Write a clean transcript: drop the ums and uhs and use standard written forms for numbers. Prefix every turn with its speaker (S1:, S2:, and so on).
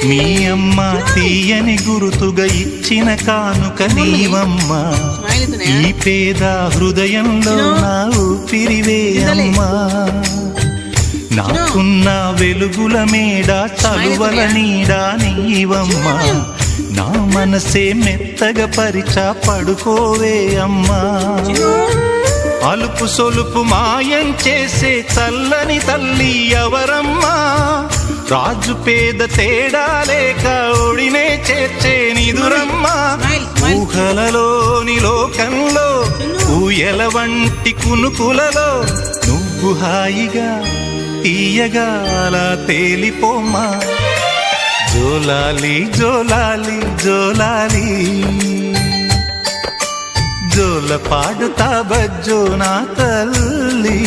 S1: మీ అమ్మ తీయని గురుతుగా ఇచ్చిన కానుక నీవమ్మా, ఈ పేద హృదయంలో నా ఊపిరివే అమ్మా. నాకున్న వెలుగుల మేడ చలువల నీడా నీవమ్మా, నా మనసే మెత్తగా పరిచా పడుకోవే అమ్మా. అలుపు సొలుపు మాయం చేసే చల్లని తల్లి ఎవరమ్మా, రాజు పేద తేడా లేక ఒడినే చేర్చే నిదురమ్మా. ఊహలలోని లోకంలో ఊయల వంటి కునుకులలో నువ్వు హాయిగా తీయగా అలా తేలిపోమ్మా. జోలాలి జోలాలి జోలాలి, జోల పాడుతా బజ్జో నా తల్లి.